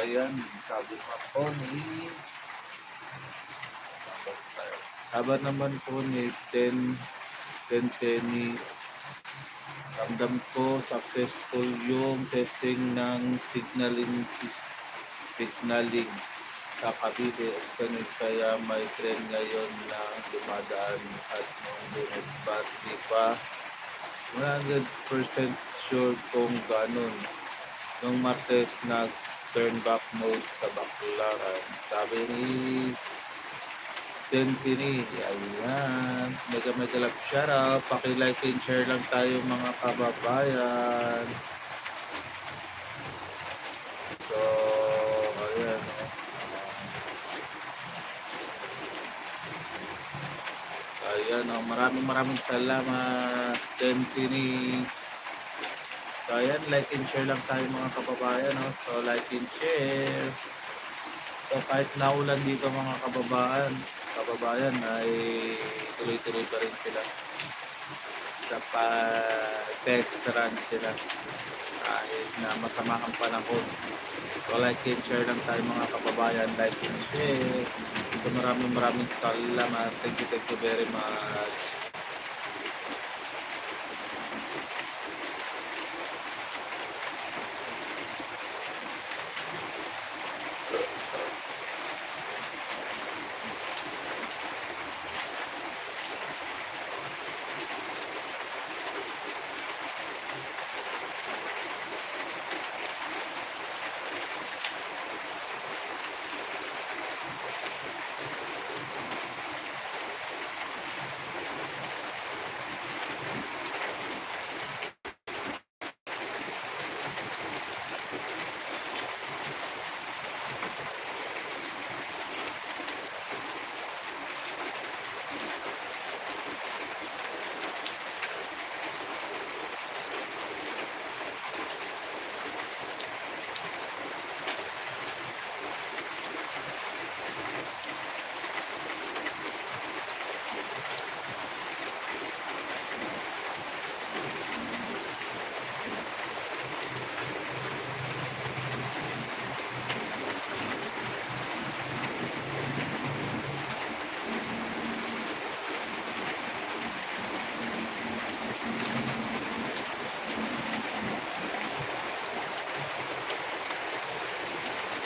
Ayan, sabi nga po ni sabi naman po ni Tenny, ramdam ko successful yung testing ng signaling sa Cavite External, kaya may train ngayon na dumadaan at noong Lunes pa di pa 100% sure kung ganun. Nung Martes nag-turn back mode sa Baclaran. Sabi ni Tentini, ayan. Mega love shoutout. Paki-like and share lang tayo mga kababayan. So, ayan. Ayan, maraming salamat, Tentini. So, ayan, like and share lang tayo mga kababayan. No? So, like and share. So, kahit naulan dito mga kababayan ay tuloy-tuloy pa rin sila sa pa-test run sila kahit na masama ang panahon. So, like and share lang tayo mga kababayan. Like and share. So, maraming salamat. Thank you very much.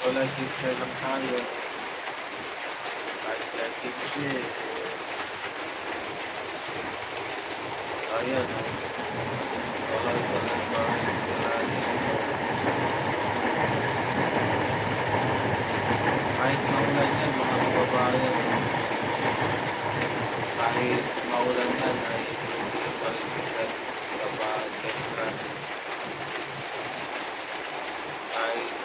So, like and share lang tayo. Like and share. Ayan. Kahit maulan yan mga kababayan. Kahit maulan yan ay hindi pa rin sila kapag run. Kahit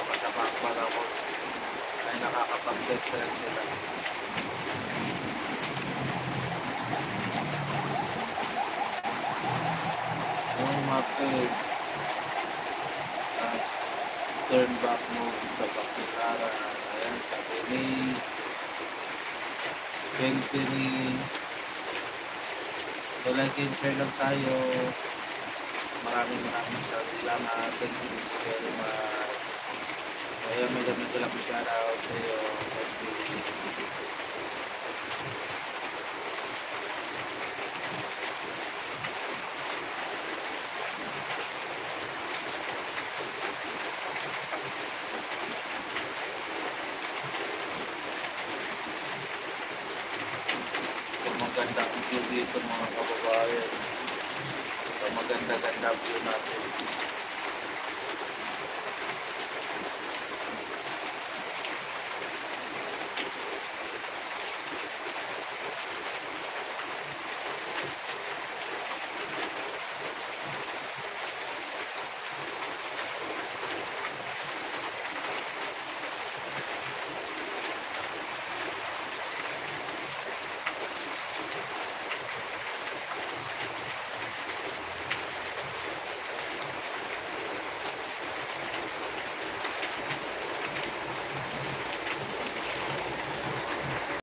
masama ang panahon ay nakakapag-test run sila. Yung Martes turn back mode sa Baclaran. Ayan, sabi ni Tentini. So, like and share lang tayo. Maraming salamat. Thank you very much. Ayan, medyo lang shoutout sa iyo. Thank you. Maganda ang view dito mga kababayan. So, maganda view natin.